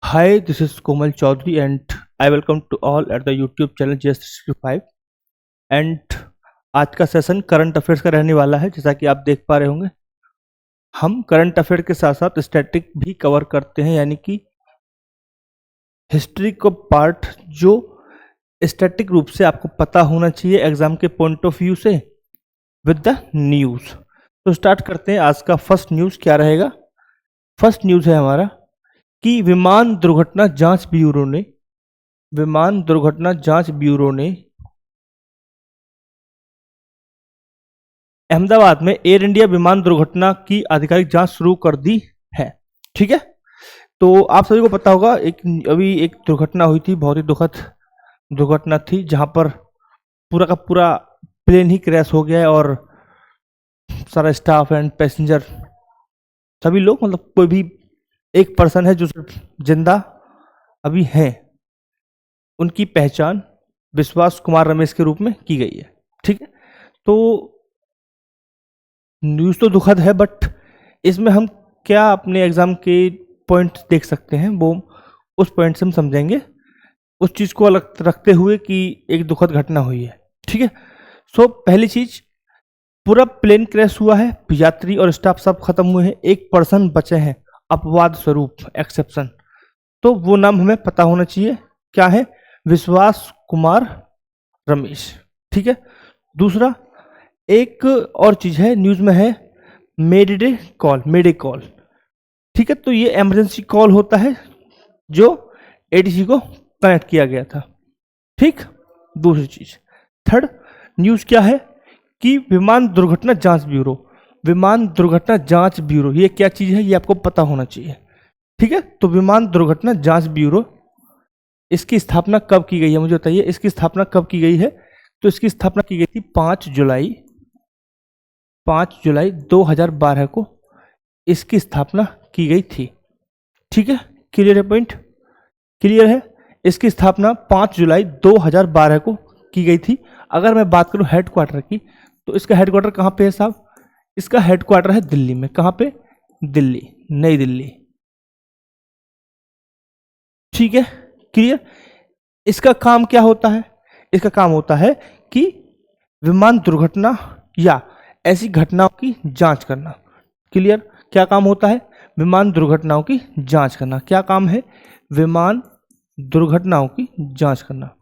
Hi, this is Komal Chaudhary and I welcome to all at the YouTube channel GS365 and आज का session current affairs का रहने वाला है। जैसा कि आप देख पा रहे होंगे, हम करंट अफेयर के साथ साथ स्टैटिक भी कवर करते हैं, यानी कि हिस्ट्री को पार्ट जो स्टैटिक रूप से आपको पता होना चाहिए एग्जाम के पॉइंट ऑफ व्यू से विद द न्यूज़। तो स्टार्ट करते हैं। आज का फर्स्ट न्यूज़ क्या रहेगा? फर्स्ट न्यूज़ है हमारा कि विमान दुर्घटना जांच ब्यूरो ने अहमदाबाद में एयर इंडिया विमान दुर्घटना की आधिकारिक जांच शुरू कर दी है। ठीक है, तो आप सभी को पता होगा अभी एक दुर्घटना हुई थी, बहुत ही दुखद दुर्घटना थी, जहां पर पूरा का पूरा प्लेन ही क्रैश हो गया है और सारा स्टाफ एंड पैसेंजर सभी लोग, मतलब कोई भी एक पर्सन है जो जिंदा अभी हैं, उनकी पहचान विश्वास कुमार रमेश के रूप में की गई है। ठीक है, तो न्यूज़ तो दुखद है, बट इसमें हम क्या अपने एग्जाम के पॉइंट देख सकते हैं, वो उस पॉइंट से हम समझेंगे, उस चीज़ को अलग रखते हुए कि एक दुखद घटना हुई है। ठीक है, सो पहली चीज, पूरा प्लेन क्रैश हुआ है, यात्री और स्टाफ सब खत्म हुए हैं, एक पर्सन बचे हैं अपवाद स्वरूप, एक्सेप्शन, तो वो नाम हमें पता होना चाहिए, क्या है? विश्वास कुमार रमेश। ठीक है, दूसरा एक और चीज है न्यूज में है मेडे कॉल। ठीक है, तो ये इमरजेंसी कॉल होता है जो एडीसी को कनेक्ट किया गया था। ठीक, दूसरी चीज। थर्ड न्यूज क्या है कि विमान दुर्घटना जांच ब्यूरो, ये क्या चीज है, ये आपको पता होना चाहिए। ठीक है, तो विमान दुर्घटना जांच ब्यूरो, इसकी स्थापना कब की गई है, मुझे बताइए, इसकी स्थापना कब की गई है? तो इसकी स्थापना की गई थी 5 जुलाई 2012 को इसकी स्थापना की गई थी। ठीक है, क्लियर है? पॉइंट क्लियर है? इसकी स्थापना 5 जुलाई 2012 को की गई थी। अगर मैं बात करूं हेडक्वार्टर की, तो इसका हेडक्वार्टर कहाँ पे है साहब? इसका हेडक्वार्टर है दिल्ली में। कहाँ पे? दिल्ली, नई दिल्ली। ठीक है, क्लियर? इसका काम क्या होता है? इसका काम होता है कि विमान दुर्घटना या ऐसी घटनाओं की जांच करना। क्लियर? क्या काम होता है? विमान दुर्घटनाओं की जांच करना। क्या काम है? विमान दुर्घटनाओं की जांच करना।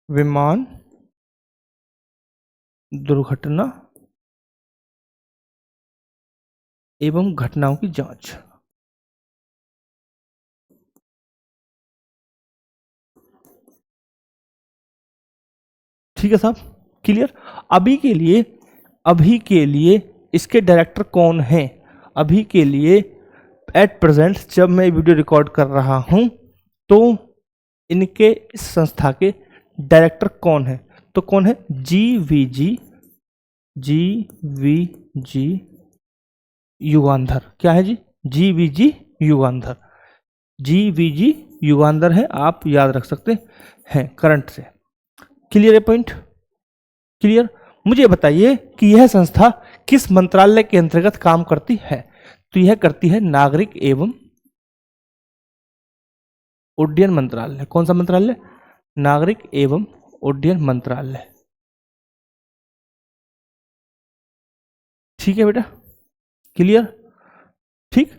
विमान दुर्घटना एवं घटनाओं की जांच। ठीक है साहब, क्लियर? अभी के लिए इसके डायरेक्टर कौन है? अभी के लिए एट प्रेजेंट जब मैं वीडियो रिकॉर्ड कर रहा हूं, तो इनके इस संस्था के डायरेक्टर कौन है? तो कौन है? जीवीजी युगांधर। क्या है जी? जीवीजी युगांधर है, आप याद रख सकते हैं करंट से। क्लियर है? Point clear? मुझे बताइए कि यह संस्था किस मंत्रालय के अंतर्गत काम करती है? तो यह करती है नागरिक एवं उड्डयन मंत्रालय। कौन सा मंत्रालय? नागरिक एवं उड्डयन मंत्रालय। ठीक है बेटा, क्लियर? ठीक,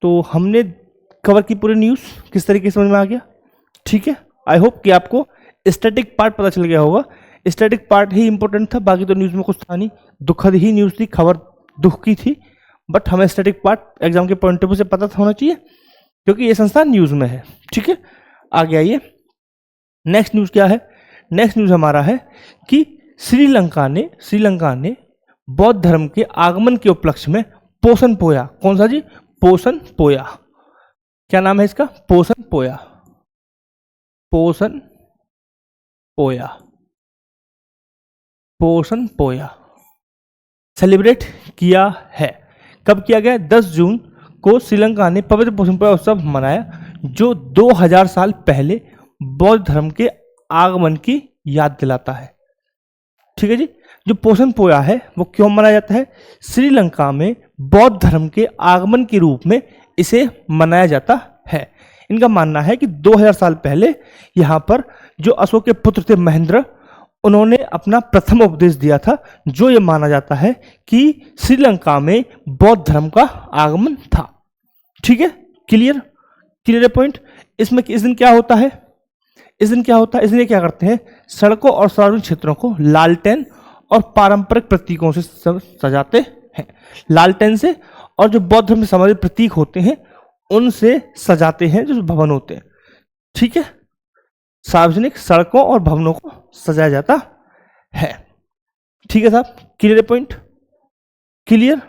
तो हमने कवर की पूरी न्यूज, किस तरीके से समझ में आ गया? ठीक है, आई होप कि आपको स्टैटिक पार्ट पता चल गया होगा। स्टैटिक पार्ट ही इंपॉर्टेंट था, बाकी तो न्यूज में कुछ था नहीं। दुखद ही न्यूज थी, खबर दुख की थी, बट हमें स्टैटिक पार्ट एग्जाम के पॉइंट ऑफ व्यू से पता होना चाहिए, क्योंकि ये संस्था न्यूज में है। ठीक है, आगे आइए। नेक्स्ट न्यूज क्या है? नेक्स्ट न्यूज हमारा है कि श्रीलंका ने बौद्ध धर्म के आगमन के उपलक्ष्य में पोषण पोया। कौन सा जी? पोषण पोया। क्या नाम है इसका? पोषण पोया सेलिब्रेट किया है। कब किया गया? 10 जून को श्रीलंका ने पवित्र पोषण पोया उत्सव मनाया, जो 2000 साल पहले बौद्ध धर्म के आगमन की याद दिलाता है। ठीक है जी, जो पोषण पोया है वो क्यों मनाया जाता है? श्रीलंका में बौद्ध धर्म के आगमन के रूप में इसे मनाया जाता है। इनका मानना है कि 2000 साल पहले यहाँ पर जो अशोक के पुत्र थे महेंद्र, उन्होंने अपना प्रथम उपदेश दिया था, जो ये माना जाता है कि श्रीलंका में बौद्ध धर्म का आगमन था। ठीक है, क्लियर क्लियर है पॉइंट। इसमें इस दिन क्या होता है? इस दिन ये क्या करते हैं? सड़कों और सार्वजनिक क्षेत्रों को लालटेन और पारंपरिक प्रतीकों से सजाते हैं। लालटेन से, और जो बौद्ध धर्म से संबंधित प्रतीक होते हैं उनसे सजाते हैं जो भवन होते हैं। ठीक है, सार्वजनिक सड़कों और भवनों को सजाया जाता है। ठीक है साहब, क्लियर है पॉइंट? क्लियर,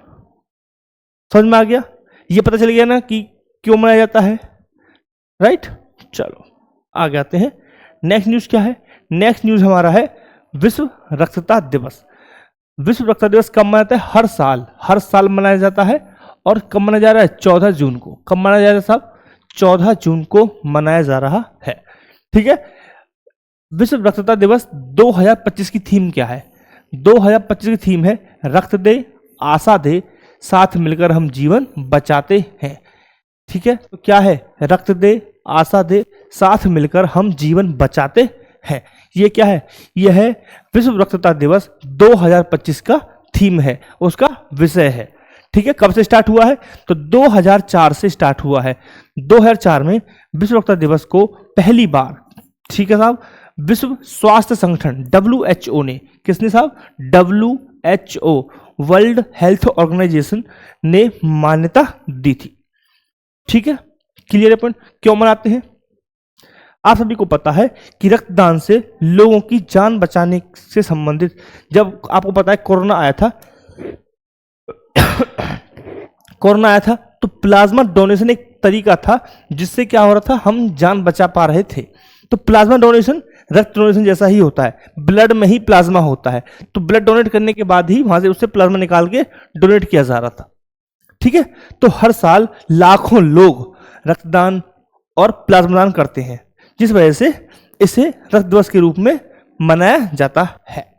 समझ में आ गया? ये पता चल गया ना कि क्यों मनाया जाता है, राइट? चलो आगे आते हैं। नेक्स्ट न्यूज क्या है? नेक्स्ट न्यूज हमारा है विश्व रक्तदाता दिवस। विश्व रक्तदाता दिवस कब मनाया जाता है? हर साल मनाया जाता है। और कब मनाया जा रहा है? 14 जून को। कब मनाया जा रहा है साहब? 14 जून को मनाया जा रहा है। ठीक है, विश्व रक्तदाता दिवस 2025 की थीम क्या है? 2025 की थीम है रक्त दे आशा दे, साथ मिलकर हम जीवन बचाते हैं। ठीक है, तो क्या है? रक्त दे आशा दे, साथ मिलकर हम जीवन बचाते हैं। ये क्या है? यह है विश्व रक्तदाता दिवस 2025 का थीम है, उसका विषय है। ठीक है, कब से स्टार्ट हुआ है? तो 2004 से स्टार्ट हुआ है। 2004 में विश्व रक्तदाता दिवस को पहली बार, ठीक है साहब, विश्व स्वास्थ्य संगठन WHO ने, किसने साहब? WHO, वर्ल्ड हेल्थ ऑर्गेनाइजेशन ने मान्यता दी थी। ठीक है, क्लियर है पॉइंट? क्यों मनाते हैं? आप सभी को पता है कि रक्तदान से लोगों की जान बचाने से संबंधित, जब आपको पता है कोरोना आया था कोरोना आया था तो प्लाज्मा डोनेशन एक तरीका था जिससे क्या हो रहा था, हम जान बचा पा रहे थे। तो प्लाज्मा डोनेशन रक्त डोनेशन जैसा ही होता है, ब्लड में ही प्लाज्मा होता है। तो ब्लड डोनेट करने के बाद ही वहां से उससे प्लाज्मा निकाल के डोनेट किया जा रहा था। ठीक है, तो हर साल लाखों लोग रक्तदान और प्लाज्मा दान करते हैं, जिस वजह से इसे रक्त दिवस के रूप में मनाया जाता है।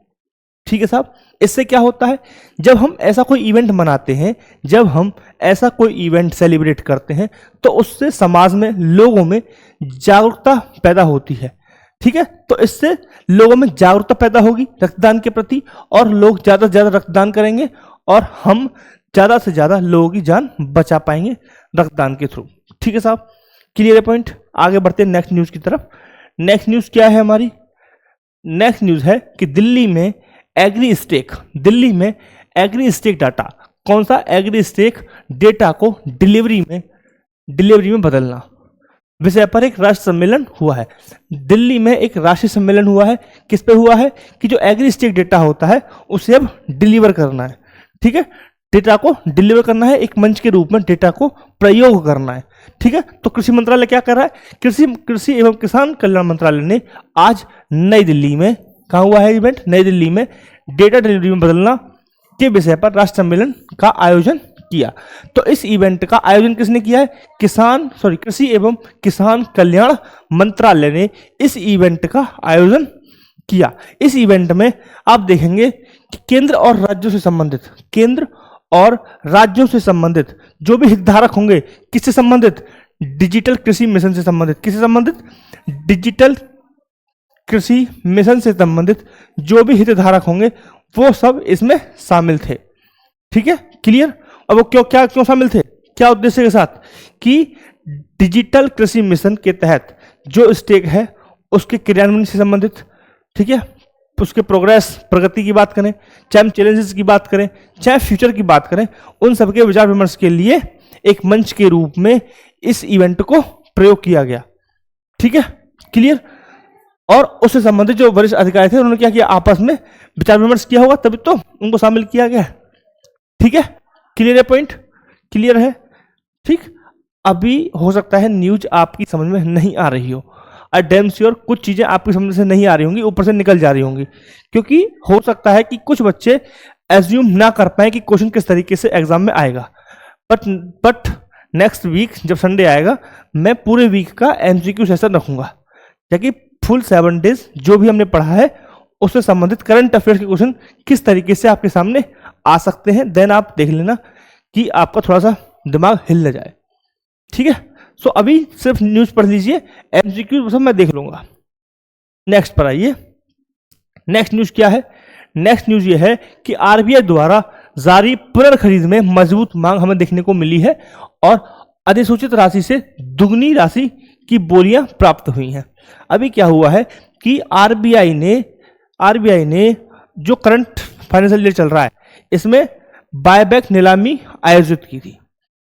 ठीक है साहब, इससे क्या होता है? जब हम ऐसा कोई इवेंट मनाते हैं, जब हम ऐसा कोई इवेंट सेलिब्रेट करते हैं, तो उससे समाज में, लोगों में जागरूकता पैदा होती है। ठीक है, तो इससे लोगों में जागरूकता पैदा होगी रक्तदान के प्रति, और लोग ज़्यादा से ज़्यादा रक्तदान करेंगे और हम ज़्यादा से ज़्यादा लोगों की जान बचा पाएंगे रक्तदान के थ्रू। ठीक है साहब, क्लियर है पॉइंट? आगे बढ़ते हैं नेक्स्ट न्यूज़ की तरफ। नेक्स्ट न्यूज़ क्या है हमारी? नेक्स्ट न्यूज़ है कि दिल्ली में एग्री स्टेक डाटा, कौन सा? एग्री स्टेक डेटा को डिलीवरी में बदलना, विषय पर एक राष्ट्रीय सम्मेलन हुआ है। दिल्ली में एक राष्ट्रीय सम्मेलन हुआ है। किस पे हुआ है? कि जो एग्री स्टेक डेटा होता है उसे अब डिलीवर करना है। ठीक है, डेटा को डिलीवर करना है, एक मंच के रूप में डेटा को प्रयोग करना है। ठीक है, तो कृषि मंत्रालय क्या कर रहा है? कृषि एवं किसान कल्याण मंत्रालय ने आज नई दिल्ली में, कहाँ हुआ है इवेंट? नई दिल्ली में डेटा डिलीवरी में बदलना के विषय पर राष्ट्रीय सम्मेलन का आयोजन किया। तो इस इवेंट का आयोजन किसने किया है? कृषि एवं किसान कल्याण मंत्रालय ने इस इवेंट का आयोजन किया। इस इवेंट में आप देखेंगे कि केंद्र और राज्यों से संबंधित जो भी हितधारक होंगे, किससे संबंधित? डिजिटल कृषि मिशन से संबंधित। किससे संबंधित? डिजिटल कृषि मिशन से संबंधित जो भी हितधारक होंगे वो सब इसमें शामिल थे। ठीक है, क्लियर? अब वो क्यों शामिल थे? क्या उद्देश्य के साथ? कि डिजिटल कृषि मिशन के तहत जो स्टेक है उसके क्रियान्वयन से संबंधित, ठीक है, उसके प्रगति की बात करें, चाहे हम चैलेंजेस की बात करें, चाहे फ्यूचर की बात करें, उन सबके विचार विमर्श के लिए एक मंच के रूप में इस इवेंट को प्रयोग किया गया। ठीक है, क्लियर? और उससे संबंधित जो वरिष्ठ अधिकारी थे उन्होंने क्या किया? आपस में विचार विमर्श किया होगा, तभी तो उनको शामिल किया गया। ठीक है, क्लियर है पॉइंट? क्लियर है? ठीक, अभी हो सकता है न्यूज आपकी समझ में नहीं आ रही हो, आई डैम श्योर कुछ चीजें आपकी समझ से नहीं आ रही होंगी, ऊपर से निकल जा रही होंगी, क्योंकि हो सकता है कि कुछ बच्चे एज्यूम ना कर पाए कि क्वेश्चन किस तरीके से एग्जाम में आएगा। बट नेक्स्ट वीक जब संडे आएगा, मैं पूरे वीक का MCQ सेशन रखूंगा, ताकि फुल 7 डेज जो भी हमने पढ़ा है उससे संबंधित करंट अफेयर्स के क्वेश्चन किस तरीके से आपके सामने आ सकते हैं, देन आप देख लेना कि आपका थोड़ा सा दिमाग हिल न जाए। ठीक है, सो अभी सिर्फ न्यूज पढ़ लीजिए, एमसीक्यू सब मैं देख लूंगा। नेक्स्ट पर आइए। नेक्स्ट न्यूज क्या है? नेक्स्ट न्यूज ये है कि आरबीआई द्वारा जारी पुनर्खरीद में मजबूत मांग हमें देखने को मिली है और अधिसूचित राशि से दुगनी राशि की बोलियां प्राप्त हुई हैं। अभी क्या हुआ है कि आरबीआई ने जो करंट फाइनेंशियल ईयर चल रहा है इसमें बायबैक नीलामी आयोजित की थी।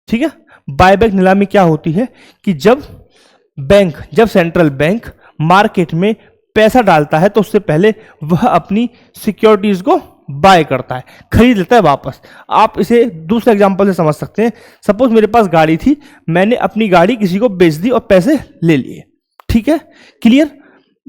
ठीक है, बायबैक नीलामी क्या होती है कि जब सेंट्रल बैंक मार्केट में पैसा डालता है तो उससे पहले वह अपनी सिक्योरिटीज को बाय करता है, खरीद लेता है वापस। आप इसे दूसरे एग्जांपल से समझ सकते हैं। सपोज मेरे पास गाड़ी थी, मैंने अपनी गाड़ी किसी को बेच दी और पैसे ले लिए। ठीक है, क्लियर?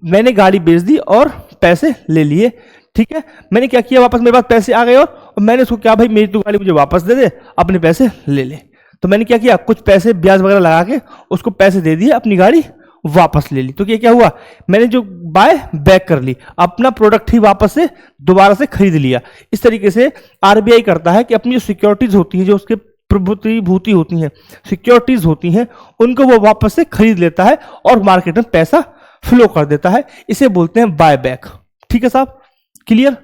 मैंने गाड़ी बेच दी और पैसे ले लिए। ठीक है, मैंने क्या किया, वापस मेरे पास पैसे आ गए और मैंने उसको क्या, भाई मेरी तो गाड़ी मुझे वापस दे दे, अपने पैसे ले ले। तो मैंने क्या किया, कुछ पैसे ब्याज वगैरह लगा के उसको पैसे दे दिए, अपनी गाड़ी वापस ले ली। तो क्या हुआ, मैंने जो बाय बैक कर ली, अपना प्रोडक्ट ही वापस से दोबारा से खरीद लिया। इस तरीके से आरबीआई करता है कि अपनी जो सिक्योरिटीज होती हैं, जो उसके प्रभूति होती हैं, सिक्योरिटीज होती हैं, उनको वो वापस से खरीद लेता है और मार्केट में पैसा फ्लो कर देता है। इसे बोलते हैं बाय बैक। ठीक है साहब, क्लियर?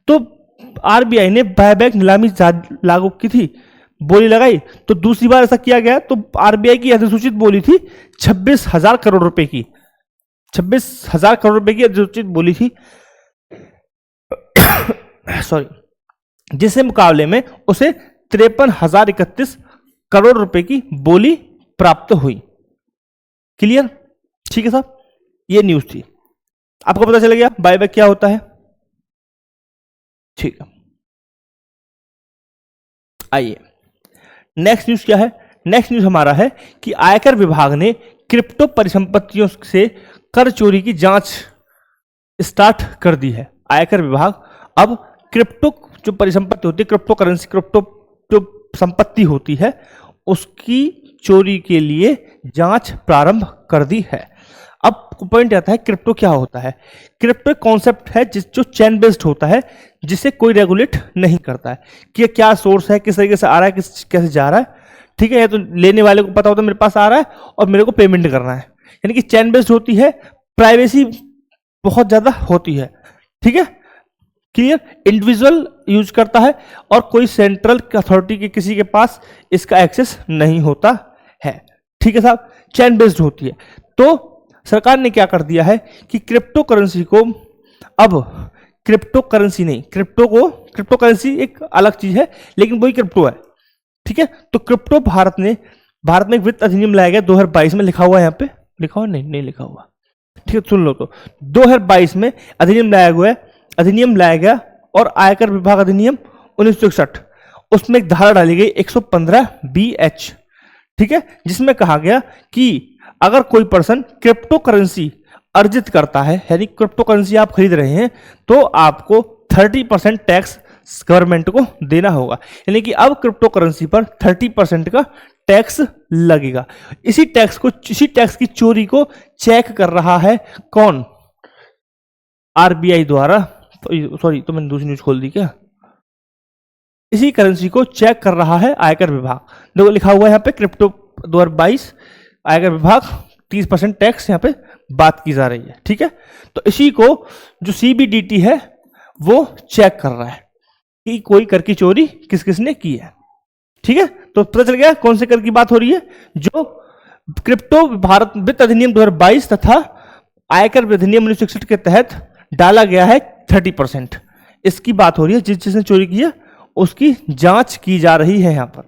तो आरबीआई ने बाय बैक नीलामी लागू की थी, बोली लगाई, तो दूसरी बार ऐसा किया गया। तो आरबीआई की अधिसूचित बोली थी 26,000 करोड़ रुपए की, 26,000 करोड़ रुपए की अधिसूचित बोली थी सॉरी, जिसके मुकाबले में उसे 53,031 करोड़ रुपए की बोली प्राप्त हुई। क्लियर? ठीक है साहब, ये न्यूज थी, आपको पता चल गया बायबैक क्या होता है। ठीक है, आइए नेक्स्ट न्यूज क्या है? नेक्स्ट न्यूज हमारा है कि आयकर विभाग ने क्रिप्टो परिसंपत्तियों से कर चोरी की जांच स्टार्ट कर दी है। आयकर विभाग अब क्रिप्टो जो परिसंपत्ति होती है, क्रिप्टो करेंसी, क्रिप्टो जो संपत्ति होती है, उसकी चोरी के लिए जांच प्रारंभ कर दी है। अब पॉइंट आता है क्रिप्टो क्या होता है। क्रिप्टो एक कॉन्सेप्ट है जो चेन बेस्ड होता है, जिसे कोई रेगुलेट नहीं करता है कि क्या सोर्स है, किस तरीके से आ रहा है, कैसे जा रहा है। ठीक है, तो लेने वाले को पता होता है मेरे पास आ रहा है और मेरे को पेमेंट करना है, यानी कि चेन बेस्ड होती है, प्राइवेसी बहुत ज्यादा होती है। ठीक है, क्लियर? इंडिविजुअल यूज करता है और कोई सेंट्रल अथॉरिटी के किसी के पास इसका एक्सेस नहीं होता है। ठीक है साहब, चेन बेस्ड होती है। तो सरकार ने क्या कर दिया है कि क्रिप्टो करेंसी को अब क्रिप्टो करेंसी नहीं, क्रिप्टो करेंसी एक अलग चीज है, लेकिन वही क्रिप्टो है। ठीक है, तो क्रिप्टो भारत में एक वित्त अधिनियम लाया गया 2022 में। लिखा हुआ है यहाँ पे, लिखा हुआ नहीं लिखा हुआ। ठीक है, सुन लो। तो 2022 में अधिनियम लाया गया और आयकर विभाग अधिनियम 1961, उसमें एक धारा डाली गई 115 BH। ठीक है, जिसमें कहा गया कि अगर कोई पर्सन क्रिप्टो करेंसी अर्जित करता है, यानी क्रिप्टो करेंसी आप खरीद रहे हैं, तो आपको 30% टैक्स गवर्नमेंट को देना होगा। यानी कि अब क्रिप्टो करेंसी पर 30% का टैक्स लगेगा। इसी टैक्स की चोरी को चेक कर रहा है कौन? आरबीआई द्वारा। सॉरी, तो मैंने दूसरी न्यूज खोल दी क्या? इसी करेंसी को चेक कर रहा है आयकर विभाग। देखो लिखा हुआ है यहाँ पे क्रिप्टो 2022 आयकर विभाग 30% टैक्स यहाँ पे बात की जा रही है। ठीक है, तो इसी को जो सीबीडीटी है वो चेक कर रहा है कि कोई कर की चोरी किस किसने की है। ठीक है, तो पता चल गया कौन से कर की बात हो रही है। जो क्रिप्टो भारत वित्त अधिनियम 2022 तथा आयकर अधिनियम 1961 के तहत डाला गया है 30%, इसकी बात हो रही है। जिसने चोरी की है उसकी जांच की जा रही है यहाँ पर।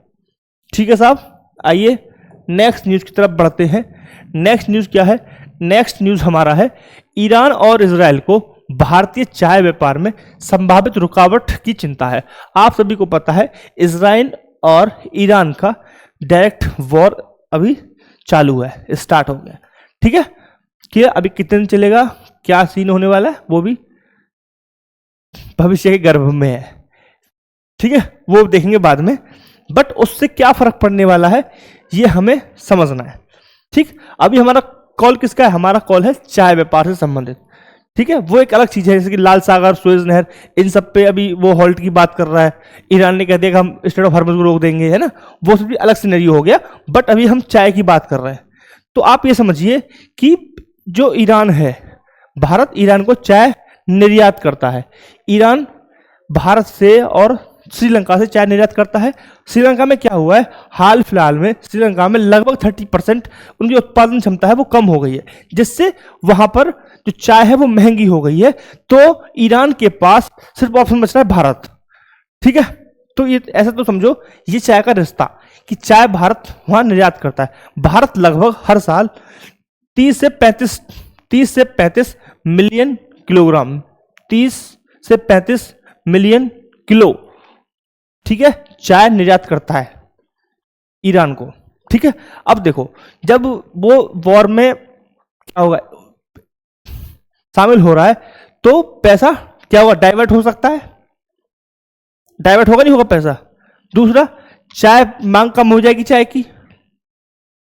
ठीक है साहब, आइए नेक्स्ट न्यूज की तरफ बढ़ते हैं। नेक्स्ट न्यूज क्या है? नेक्स्ट न्यूज हमारा है ईरान और इजराइल को भारतीय चाय व्यापार में संभावित रुकावट की चिंता है। आप सभी को पता है इजराइल और ईरान का डायरेक्ट वॉर अभी चालू है, स्टार्ट हो गया। ठीक है, कि अभी कितने दिन चलेगा, क्या सीन होने वाला है, वो भी भविष्य के गर्भ में है। ठीक है, वो देखेंगे बाद में, बट उससे क्या फर्क पड़ने वाला है ये हमें समझना है। ठीक, अभी हमारा कॉल किसका है? हमारा कॉल है चाय व्यापार से संबंधित। ठीक है, वो एक अलग चीज है। जैसे कि लाल सागर, सुएज नहर, इन सब पे अभी वो हॉल्ट की बात कर रहा है। ईरान ने कह दिया कि हम स्ट्रेट ऑफ हार्मज को रोक देंगे, है ना, वो सब भी अलग सिनेरियो हो गया। बट अभी हम चाय की बात कर रहे हैं। तो आप ये समझिए कि जो ईरान है, भारत ईरान को चाय निर्यात करता है। ईरान भारत से और श्रीलंका से चाय निर्यात करता है। श्रीलंका में क्या हुआ है, हाल फिलहाल में श्रीलंका में लगभग 30% उनकी उत्पादन क्षमता है वो कम हो गई है, जिससे वहां पर जो चाय है वो महंगी हो गई है। तो ईरान के पास सिर्फ ऑप्शन बच रहा है भारत। ठीक है, तो ये ऐसा तो समझो ये चाय का रिश्ता कि चाय भारत वहां निर्यात करता है। भारत लगभग हर साल 30 से 35 मिलियन किलोग्राम, 30 से 35 मिलियन किलो, ठीक है, चाय निर्यात करता है ईरान को। ठीक है, अब देखो जब वो वॉर में क्या होगा, शामिल हो रहा है, तो पैसा क्या होगा, डाइवर्ट हो सकता है, डाइवर्ट होगा नहीं होगा पैसा। दूसरा, चाय मांग कम हो जाएगी चाय की,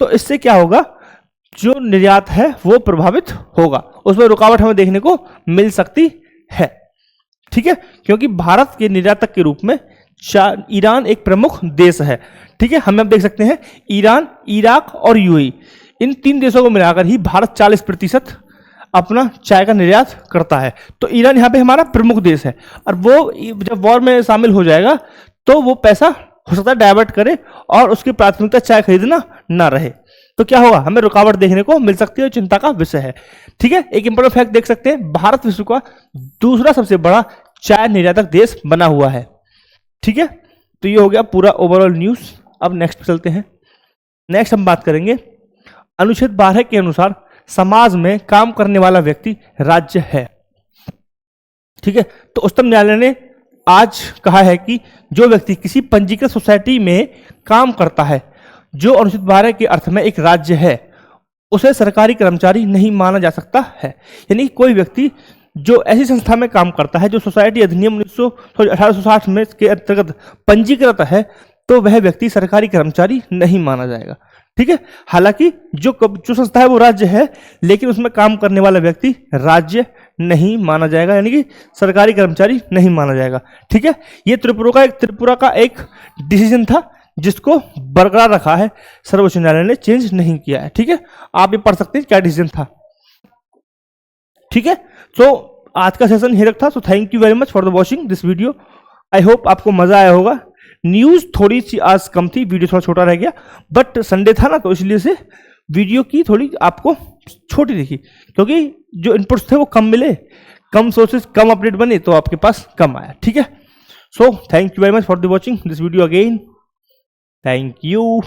तो इससे क्या होगा, जो निर्यात है वो प्रभावित होगा, उसमें रुकावट हमें देखने को मिल सकती है। ठीक है, क्योंकि भारत के निर्यातक के रूप में ईरान एक प्रमुख देश है। ठीक है, हम अब देख सकते हैं ईरान, इराक और यूएई, इन 3 देशों को मिलाकर ही भारत 40% अपना चाय का निर्यात करता है। तो ईरान यहाँ पे हमारा प्रमुख देश है, और वो जब वॉर में शामिल हो जाएगा तो वो पैसा हो सकता है डाइवर्ट करे और उसकी प्राथमिकता चाय खरीदना ना रहे। तो क्या होगा, हमें रुकावट देखने को मिल सकती है, चिंता का विषय है। ठीक है, एक इंपॉर्टेंट फैक्ट देख सकते हैं, भारत विश्व का दूसरा सबसे बड़ा चाय निर्यातक देश बना हुआ है। ठीक है, तो ये हो गया पूरा ओवरऑल न्यूज। अब नेक्स्ट पे चलते हैं। नेक्स्ट हम बात करेंगे अनुच्छेद 12 के अनुसार समाज में काम करने वाला व्यक्ति राज्य है। ठीक है, तो उच्चतम न्यायालय ने आज कहा है कि जो व्यक्ति किसी पंजीकृत सोसाइटी में काम करता है जो अनुच्छेद 12 के अर्थ में एक राज्य है, उसे सरकारी कर्मचारी नहीं माना जा सकता है। यानी कोई व्यक्ति जो ऐसी संस्था में काम करता है जो सोसाइटी अधिनियम 1860 में के अंतर्गत पंजीकृत है, तो वह व्यक्ति सरकारी कर्मचारी नहीं माना जाएगा। ठीक है, हालांकि जो संस्था है वो राज्य है, लेकिन उसमें काम करने वाला व्यक्ति राज्य नहीं माना जाएगा, यानी कि सरकारी कर्मचारी नहीं माना जाएगा। ठीक है, ये त्रिपुरा का एक डिसीजन था जिसको बरकरार रखा है, सर्वोच्च न्यायालय ने चेंज नहीं किया है। ठीक है, आप ये पढ़ सकते हैं क्या डिसीजन था। ठीक है, तो आज का सेशन यही तक था। So thank you very much for the watching this video. I hope आपको मजा आया होगा। न्यूज थोड़ी सी आज कम थी, वीडियो थोड़ा छोटा रह गया, बट संडे था ना, तो इसलिए से वीडियो की थोड़ी आपको छोटी दिखी, क्योंकि जो इनपुट्स थे वो कम मिले, कम सोर्सेज, कम अपडेट बने, तो आपके पास कम आया। ठीक है, so thank you very much for the watching this video again. Thank you.